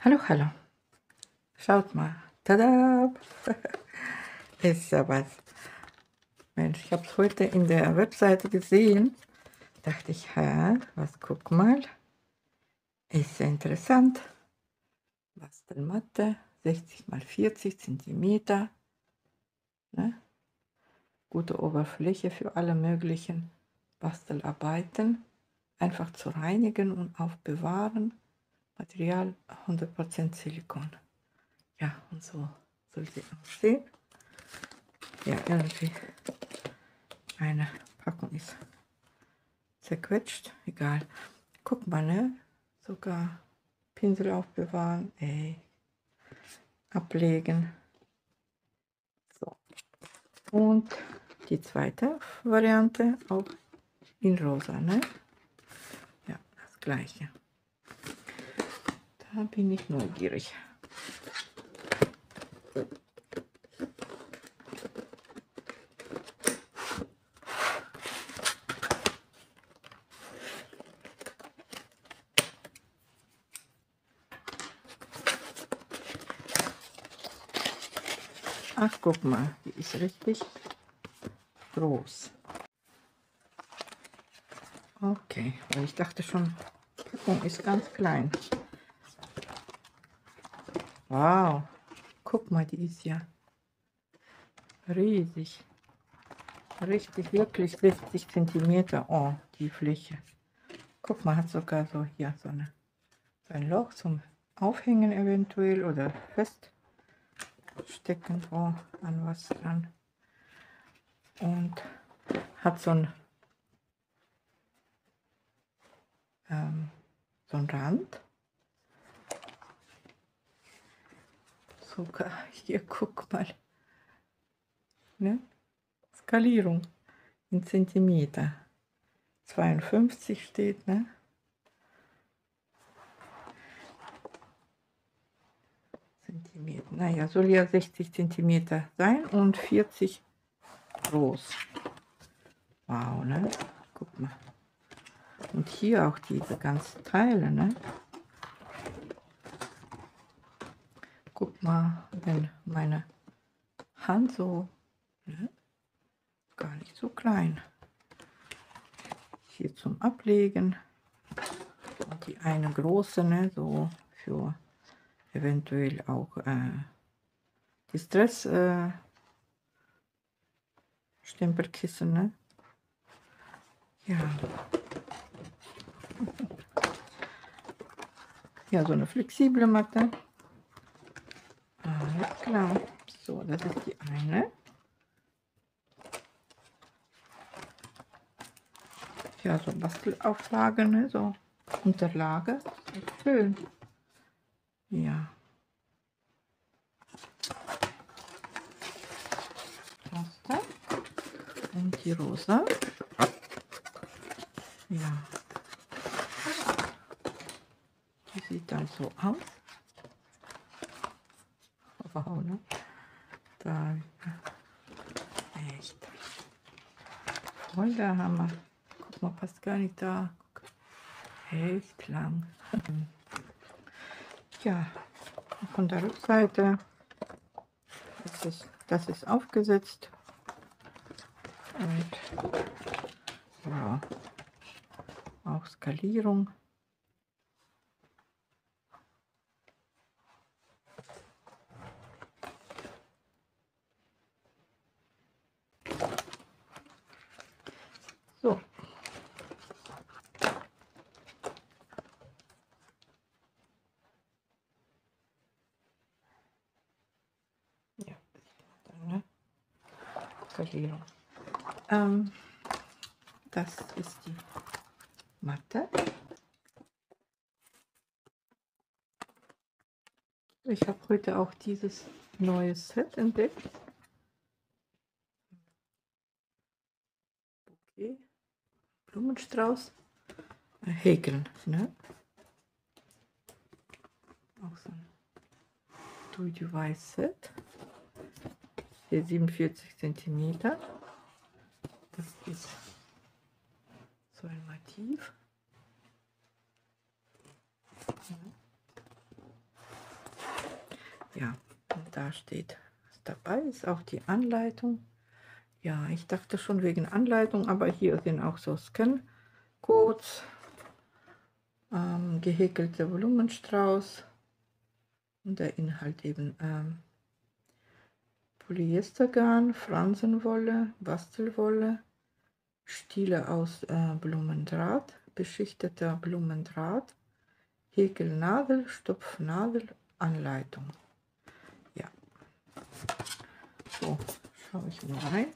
Hallo, hallo. Schaut mal. Tada! Ist ja was. Mensch, ich habe es heute in der Webseite gesehen. Dachte ich, hä, was, guck mal. Ist ja interessant. Bastelmatte, 60 mal 40 Zentimeter. Ne? Gute Oberfläche für alle möglichen Bastelarbeiten. Einfach zu reinigen und aufbewahren. Material 100% Silikon. Ja, und so soll sie aussehen. Ja, irgendwie eine Packung ist zerquetscht. Egal. Guck mal, ne? Sogar Pinsel aufbewahren. Ey. Ablegen. So. Und die zweite Variante auch in rosa, ne? Ja, das gleiche. Da bin ich neugierig. Ach, guck mal, die ist richtig groß. Okay, weil ich dachte schon, die Packung ist ganz klein. Wow, guck mal, die ist ja riesig. Richtig, wirklich 60 Zentimeter. Oh, die Fläche. Guck mal, hat sogar so hier so ein Loch zum Aufhängen eventuell oder feststecken, oh, an was dran. Und hat so ein Rand. Sogar hier, guck mal. Ne? Skalierung in Zentimeter. 52 steht, ne? Zentimeter. Naja, soll ja 60 Zentimeter sein und 40 groß. Wow, ne? Guck mal. Und hier auch diese ganzen Teile, ne? Guck mal, wenn meine Hand so, ne? Gar nicht so klein. Hier zum Ablegen. Und die eine große, ne? So für eventuell auch die Stempelkissen, ne? Ja. Ja, so eine flexible Matte. Alles klar. So, das ist die eine. Ja, so Bastelauflage, ne? So Unterlage. Schön. Ja. Das und die rosa. Ja. Die sieht dann so aus. Wow, ne? Da, echt. Voll der Hammer. Guck mal, passt gar nicht da. Guck. Echt lang. Ja, von der Rückseite das ist aufgesetzt. Und ja, auch Skalierung. So. Ja, dann, ne? Skalierung. Das ist die Matte. Ich habe heute auch dieses neue Set entdeckt. Okay. Blumenstrauß. Häkeln, ne? Auch so ein Do-it-yourself-Set. Hier 47 Zentimeter. Das ist so ein Motiv. Ja. Ja, und da steht, was dabei ist, auch die Anleitung. Ja, ich dachte schon wegen Anleitung, aber hier sind auch so Scan-Codes, gehäkelte Blumenstrauß und der Inhalt eben Polyestergarn, Fransenwolle, Bastelwolle, Stiele aus Blumendraht, beschichteter Blumendraht, Häkelnadel, Stopfnadel, Anleitung. Ja, so, schaue ich mal rein.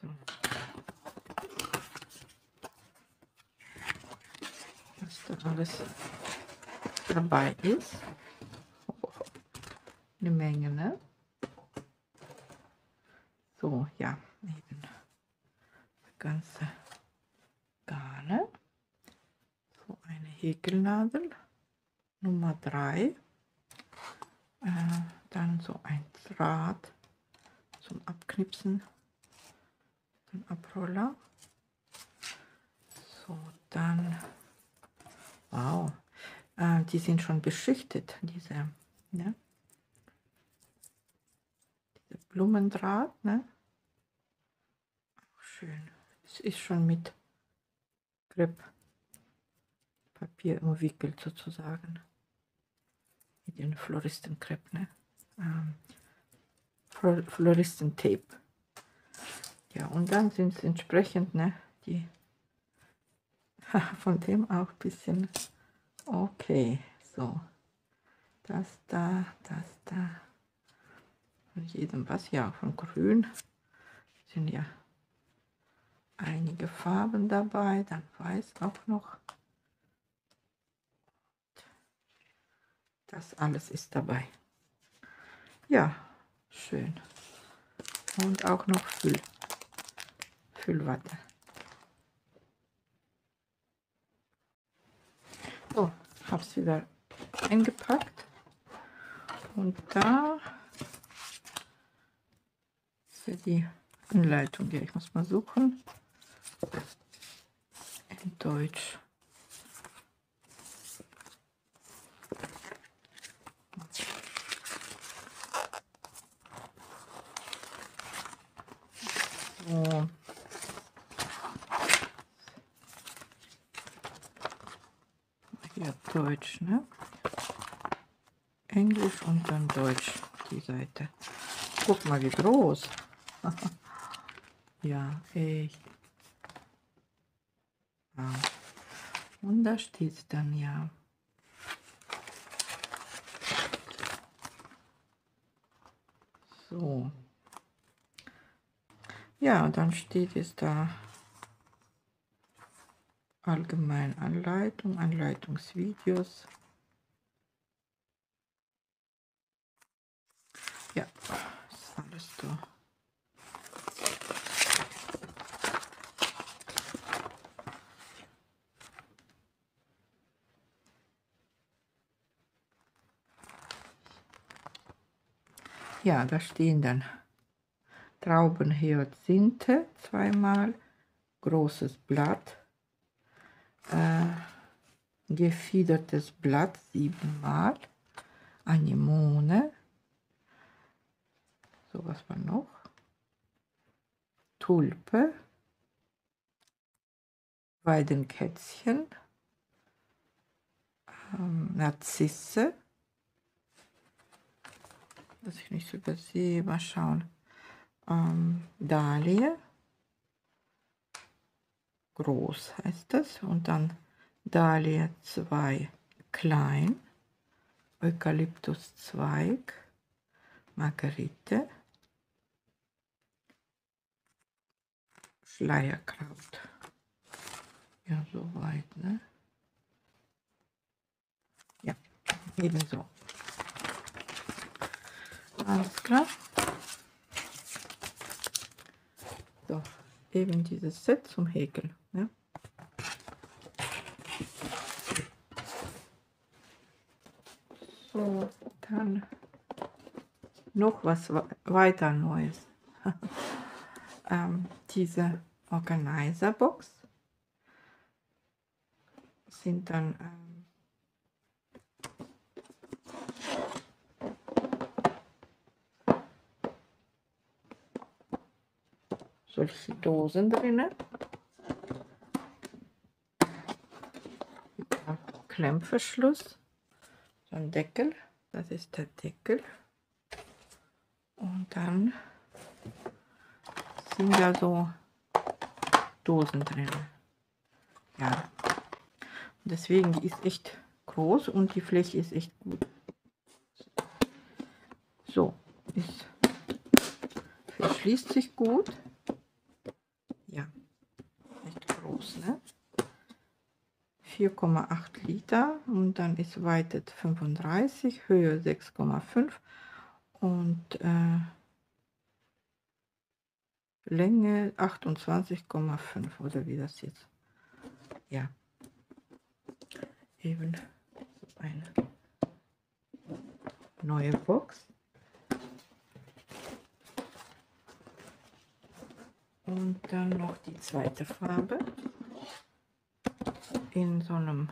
So. Was da alles dabei ist. Eine Menge, ne? So, ja, eben ganze Garne. So eine Häkelnadel, Nummer 3. Dann so ein Draht zum Abknipsen, ein Abroller. So, dann, wow, die sind schon beschichtet, diese, ne? Diese Blumendraht, ne? Auch schön. Es ist schon mit Krepppapier umwickelt sozusagen. Mit den Floristenkrepp, ne? Floristentape. Ja, und dann sind es entsprechend, ne, die von dem auch ein bisschen, okay, so, das da, von jedem was, ja, von grün sind ja einige Farben dabei, dann weiß auch noch, das alles ist dabei. Ja, schön. Und auch noch Füllwatte. So, habe es wieder eingepackt. Und da ist ja die Anleitung. Ja, ich muss mal suchen. In Deutsch. So. Hier Deutsch, ne? Englisch und dann Deutsch, die Seite. Guck mal, wie groß. Ja, echt. Ja. Und da steht dann ja. So. Ja, dann steht es da allgemein Anleitung, Anleitungsvideos. Ja, ist alles da. Ja, da stehen dann Traubenhyazinthe zweimal, großes Blatt, gefiedertes Blatt 7-mal, Anemone, so was war noch, Tulpe, Weidenkätzchen, Narzisse, dass ich nicht übersehe, mal schauen, Dahlie, groß heißt das, und dann Dahlie 2 klein, Eukalyptuszweig, Margerite, Schleierkraut. Ja, soweit, ne? Ja, ebenso. Alles klar. So, eben dieses Set zum Häkeln. Ne? So, dann noch was weiter Neues. Diese Organizer-Box sind dann solche Dosen drin. Klemmverschluss, so ein Deckel, das ist der Deckel. Und dann sind da so Dosen drin. Ja, deswegen, die ist echt groß und die Fläche ist echt gut. So, ist verschließt sich gut. Ja, echt groß, ne? 4,8 Liter und dann ist Weite 35, Höhe 6,5 und Länge 28,5 oder wie das jetzt. Ja, eben eine neue Box. Und dann noch die zweite Farbe in so einem,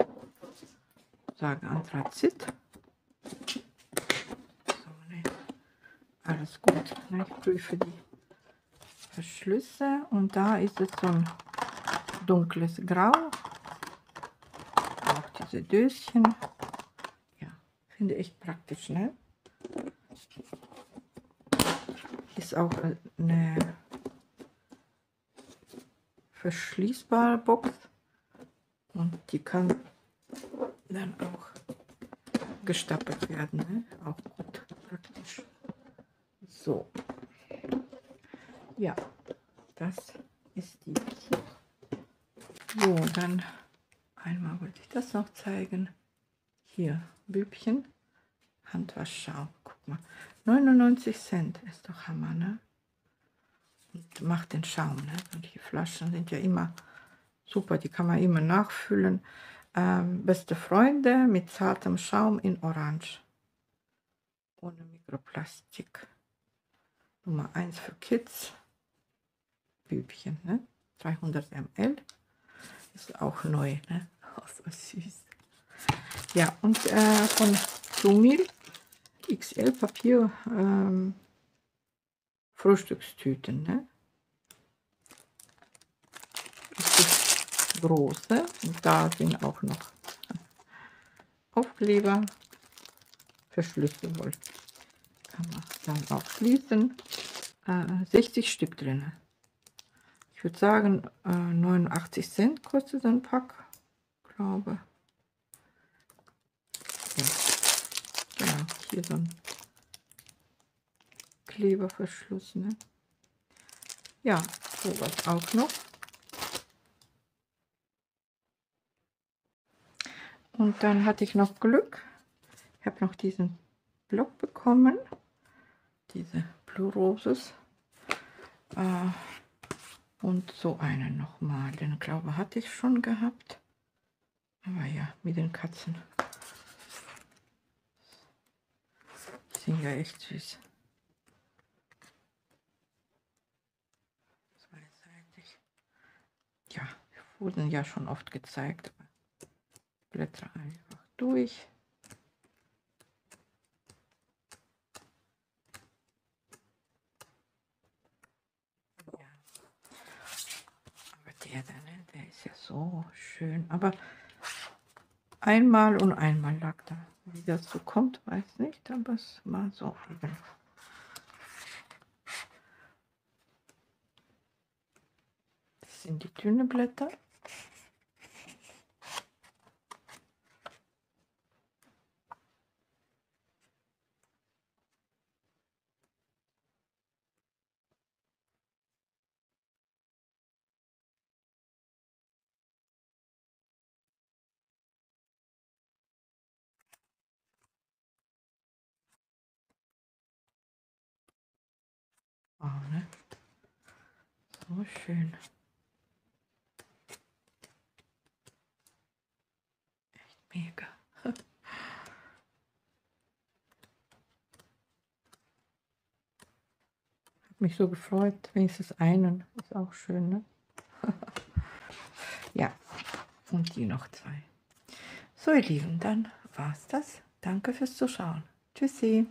sagen, Anthrazit. So, ne, alles gut. Ne, ich prüfe die Verschlüsse und da ist es so ein dunkles Grau. Auch diese Döschen. Ja, finde ich praktisch, ne? Ist auch eine verschließbare Box und die kann dann auch gestapelt werden, ne? Auch gut praktisch. So, ja, das ist die. So, dann einmal wollte ich das noch zeigen. Hier, Bübchen, Handwaschschaum, guck mal, 99 Cent, ist doch Hammer, ne? Und macht den Schaum, ne? Und die Flaschen sind ja immer super, die kann man immer nachfüllen. Beste Freunde mit zartem Schaum in Orange. Ohne Mikroplastik. Nummer 1 für Kids. Bübchen, ne? 300 ml. Ist auch neu, ne? Oh, so süß. Ja, und von Sumil XL Papier Frühstückstüten, ne? Große und da sind auch noch Aufkleber, Verschlüsse wohl, kann man dann auch schließen. 60 Stück drin. Ich würde sagen 89 Cent kostet ein Pack, glaube. Ja. Genau, hier so ein Kleberverschluss, ne? Ja, sowas auch noch. Und dann hatte ich noch Glück. Ich habe noch diesen Block bekommen. Diese Blue Roses. Und so einen nochmal. Den glaube hatte ich schon gehabt. Aber ja, mit den Katzen. Die sind ja echt süß. Zweiseitig. Ja, wurden ja schon oft gezeigt. Blätter einfach durch. Ja. Aber der ist ja so schön. Aber einmal und einmal lag da. Wie das so kommt, weiß nicht, aber es war so eben. Das sind die dünnen Blätter. Oh, ne? So schön. Echt mega. Hat mich so gefreut. Wenigstens einen. Ist auch schön, ne? Ja. Und die noch 2. So, ihr Lieben, dann war's das. Danke fürs Zuschauen. Tschüssi.